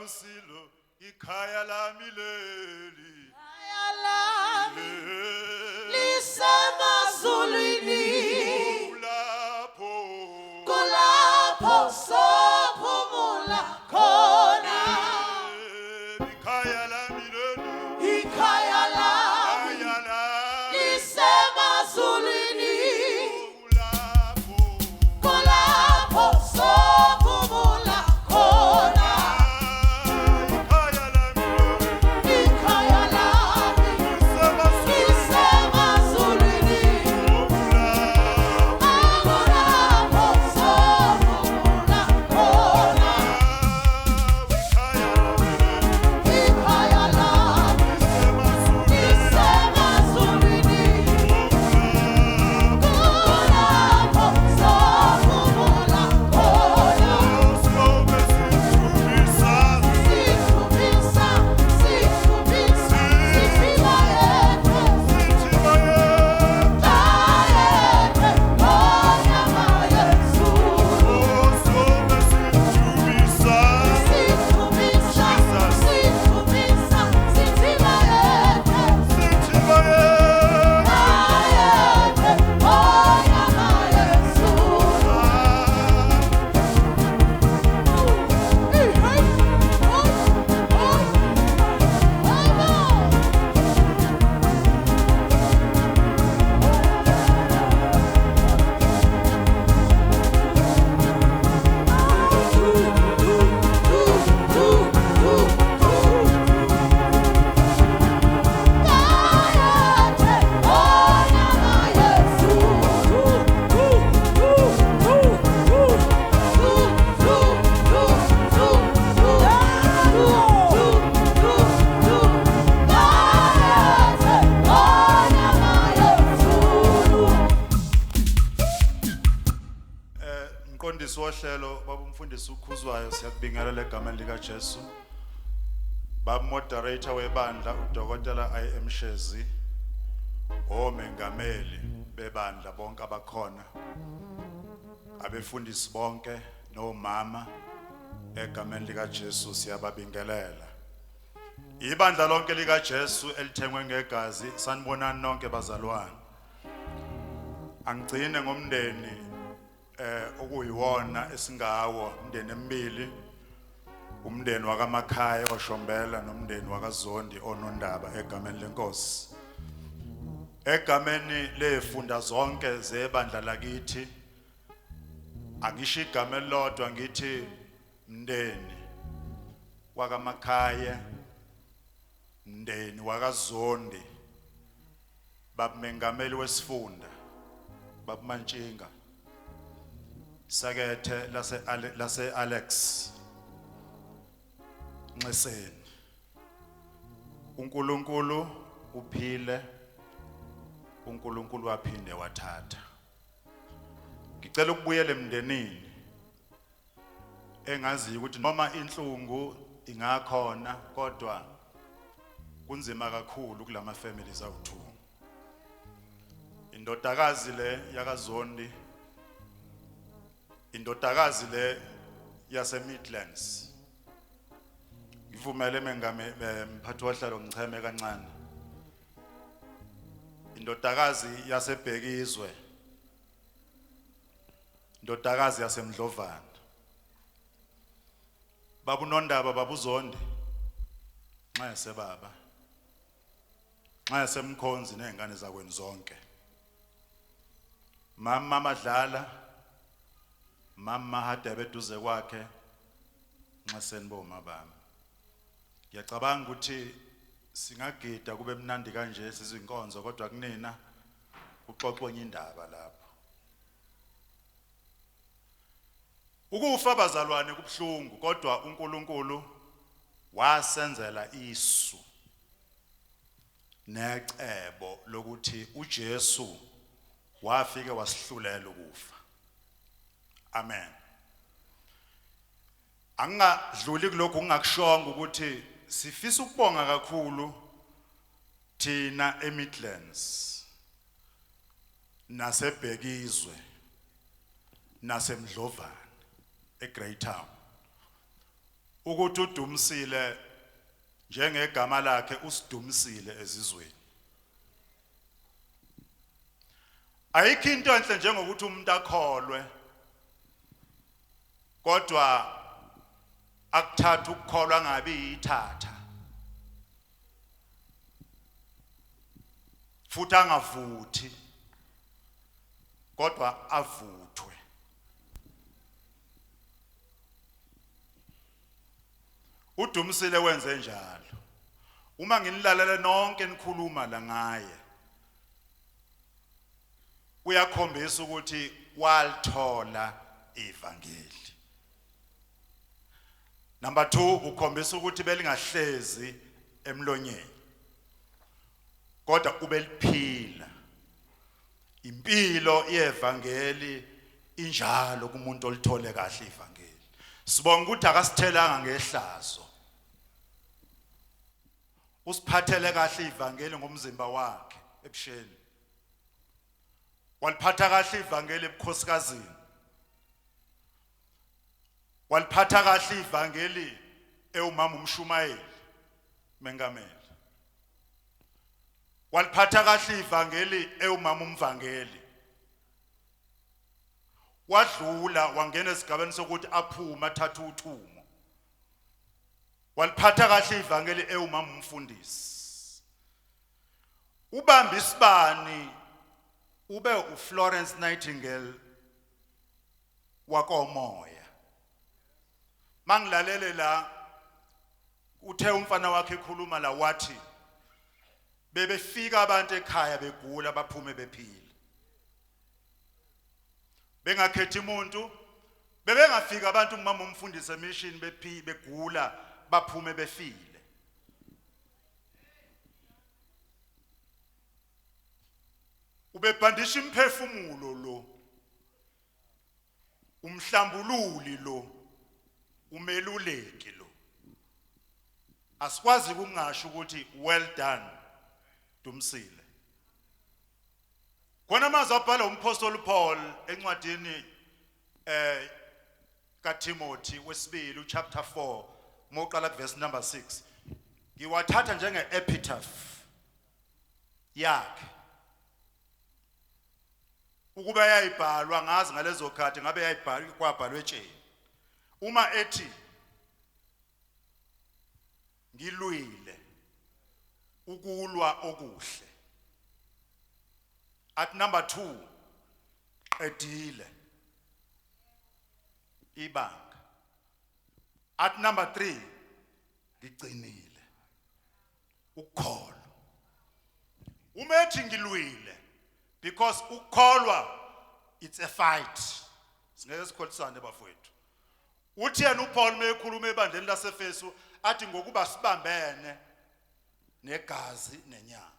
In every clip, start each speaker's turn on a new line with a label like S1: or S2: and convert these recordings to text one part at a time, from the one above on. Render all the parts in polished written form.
S1: Busilo ikhaya lami leli
S2: lisemazulwini
S1: kulapho
S2: sophumula khona
S1: ikhaya lami leli
S2: ikhaya lami lisemazulwini kulapho sophumula khona ikhaya lami lisemazulwini kulapho sophumula khona ikhaya lami lisemazulwini kulapho sophumula khona sithubisa siphila yedwa onyama Yesu sithubisa siphila yedwa onyama Yesu
S1: Mqondisi wohlelo baba umfundisi ukhuzwayo siyakubingelela egameni lika Jesu. Baba moderator webandla uDokotela IM Shezi omengameli bebandla bonke abakhona. Abefundisi bonke nomama egameni lika Jesu siyababingelela. Ibandla lonke lika Jesu elithengwe ngegazi sanibonani nonke bazalwane. Angigcine ngomndeni okuyiwona esingawo umndeni emibili umndeni wakaMakhaya oShombela nomndeni wakaZondi onondaba egameni lenkosi egameni lefunda zonke zebandla lakithi akisho igama elilodwa ngithi mndeni wakaMakhaya mndeni wakaZondi babumengameli wesifunda babumantshinga Sakethe lase Alex Nxeseni uNkulunkulu uphile uNkulunkulu waphinde wathatha Ngicela ukubuyela emndenini engazi ukuthi noma inhlungu ingakhona kodwa kunzima kakhulu kulama families awu2 indodakazi le yakaZondi indodakazi le yase Midlands ngivumele mengame mphathi wohlelo ngicheme kancane indodakazi yasebhekizwe indodakazi yaseMdlovana babunondaba babuZondi nxa sebaba nxa semkhonzi nezingane zakweni zonke mama madlala mama hadebe duze kwakhe Nxeseni bomabami ngiyacabanga ukuthi singagida kube mnandi kanje sizinkonzo kodwa kunina kuxoxwe enye indaba lapho ukufa bazalwane kubhlungu kodwa uNkulunkulu wasenzela isu necebo lokuthi uJesu wafike wasihlulela ukufa amen angadluli kulokho ungakushonga ukuthi sifisa ukubonga kakhulu thina eMidlands nasebhekizwe nasemdlovana eGreytown ukuthi uDumisile njengegama lakhe usidumisile ezizweni. Ayikho into enhle njengokuthi umuntu akholwe kodwa akuthatha ukukholwa ngabi ithatha futhi angavuthi kodwa avuthwe. uDumisile wenze njalo. Uma nginilalela nonke nikhuluma la ngaye uyakhombisa ukuthi walithola ivangeli. Number 2, ukhombisa ukuthi belingahlezi emlonyeni kodwa ubeliphila. Impilo yevangeli injalo kumuntu olithole kahle ivangeli. Sibonga ukuthi akasithelanga ngehlazo. Usiphathele kahle ivangeli ngomzimba wakhe ebusheni. Waliphatha kahle ivangeli ebukhosikazini. Waliphatha kahle ivangeli ewumama umshumayeli mengameli. Waliphatha kahle ivangeli ewumama umvangeli. Wadlula wangena esigabeni sokuthi aphuma athathe uthumo. Waliphatha kahle ivangeli ewumama umfundisi. Ubamba isibani ube uFlorence Nightingale wakomoya. Mangilalele la uthe umfana wakhe ekhuluma la wathi bebefika abantu ekhaya begula baphume bephila. Bengakhethi umuntu bebengafika abantu umama umfundisi emission begula baphume befile. Ubebhandisha imphefumulo lo, umhlambululi lo, umeluleki lo. Asikwazi ukungasho ukuthi well done Dumisile. Khona amazwi abhala umpostoli Paul encwadini kaTimothy wesibili chapter 4 moqala verse number 6. Ngiwathatha njenge epitaph yakhe. Ukuba yayibhalwa ngazi ngalezo khathi ngabe yayibhalwa kwabhalwe etsheni. Uma ethi ngilwile ukulwa okuhle. At number 2 qedile ibanga. At number 3 ngigcinile ukukholwa. Uma ethi ngilwile because ukukholwa it's a fight. Singeke sikholisane bafowethu. Uthi yena uPaul mekhuluma ebandleni laseFesu athi ngokuba sibambene negazi nenyama.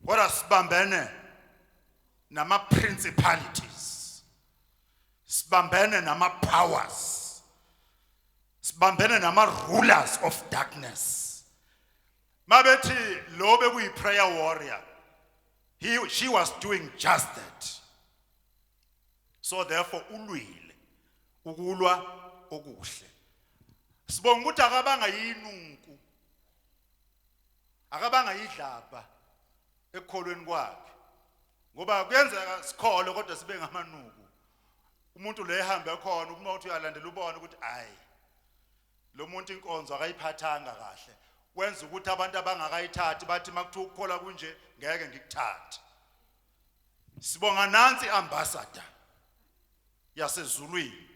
S1: Kodwa sibambene nama principalities. Sibambene nama powers. Sibambene nama rulers of darkness. Mabethi lo bekuyi prayer warrior. She was doing just that. So therefore ulwile ukulwa okuhle. Sibonga ukuthi akabanga yinunku. Akabanga yidlapha ekukholweni kwakhe. Ngoba kuyenzeka sikhole kodwa sibe ngamanuku. Umuntu lo ehamba khona uma uthi uyalandela ubone ukuthi hayi lo muntu inkonzo akayiphathanga kahle. Wenza ukuthi abantu abangakayithathi bathi makuthiwa ukukhola kunje ngeke ngikuthathe. Sibonga nansi ambassador yasezulwini.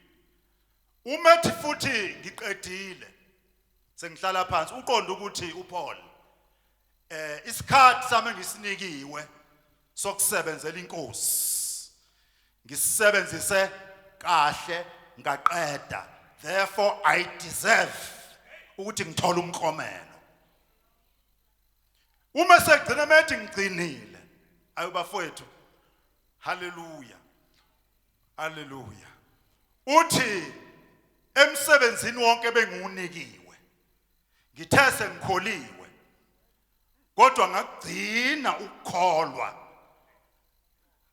S1: Umethi futhi ngiqedile sengihlala phansi uqonda ukuthi uPaul isikhathi sami ngisinikiwe sokusebenzela inkosi ngisebenzise kahle ngaqeda. Therefore I deserve ukuthi ngithola umklomelo. Uma segcina methi ngigcinile ayubafowethu. Hallelujah. Hallelujah. Uthi emsebenzini wonke bengiwunikiwe ngithe sengikholiwe kodwa ngagcina ukukholwa.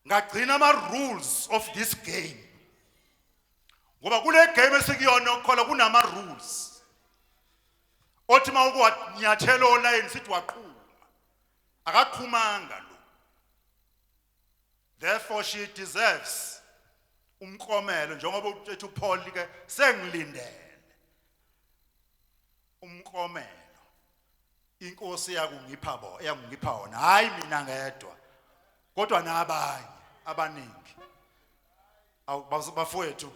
S1: Ngagcina ama rules of this game. Ngoba kule game esikuyona ukukholwa kunama rules. othi mawukunyathela olayini sithi waqhuma akaqhumanga lo. Therefore she deserves umklomelo njengoba uthi uPaul ke sengilindele umklomelo. Inkosi yakungipha wona hayi mina ngedwa kodwa nabanye abaningi. Bafowethu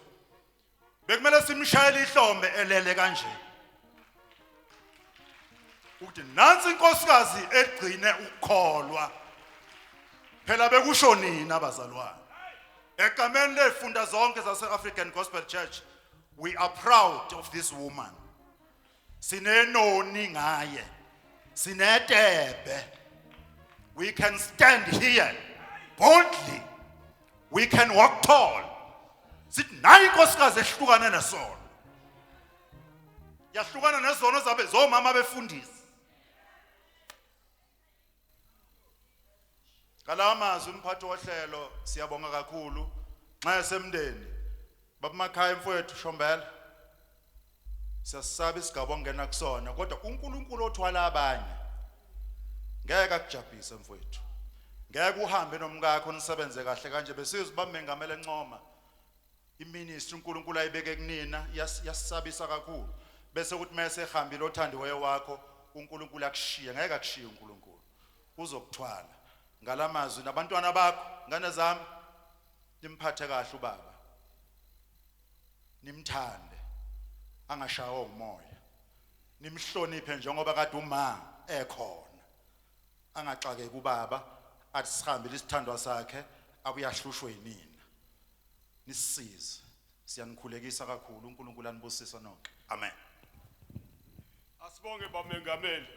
S1: bekumele simshayele ihlombe elele kanje ukuthi nansi inkosikazi egcine ukukholwa. Phela bekusho nina abazalwane egameni lefunda zonke zase African Gospel Church, we are proud of this woman. Sinenoni ngaye, sinetebe. We can stand here boldly, we can walk tall. Sithi nayi inkosikazi ehlukane nesono, yahlukana nezono zabe zomama befundisi. Ngalawa mazwi umphathi wohlelo siyabonga kakhulu nxa esemndeni babamakhaya mfowethu Shombela. Siyasaba isigaba ongena kusona kodwa uNkulunkulu othwala abanye ngeke akujabhise mfowethu. Ngeke uhambe nomkakho nisebenze kahle kanje besizwe bamengamela encoma iministry uNkulunkulu ayibeke kunina yasisabisa kakhulu bese ukuthi mase ehambile othandiweyo wakho uNkulunkulu akushiye. Ngeke akushiye uNkulunkulu, uzokuthwala. Ngalamazwi nabantwana bakho ngane zami nimphathe kahle ubaba, nimthande angashawa umoya, nimhloniphe njengoba kade uma ekhona, angaxakeke ubaba athi sihambile isithandwa sakhe abuyahlushwe yinina. Nisisize, siyanikhulekisa kakhulu. uNkulunkulu anibusise nonke. Amen.
S3: Asibonge bamengameli.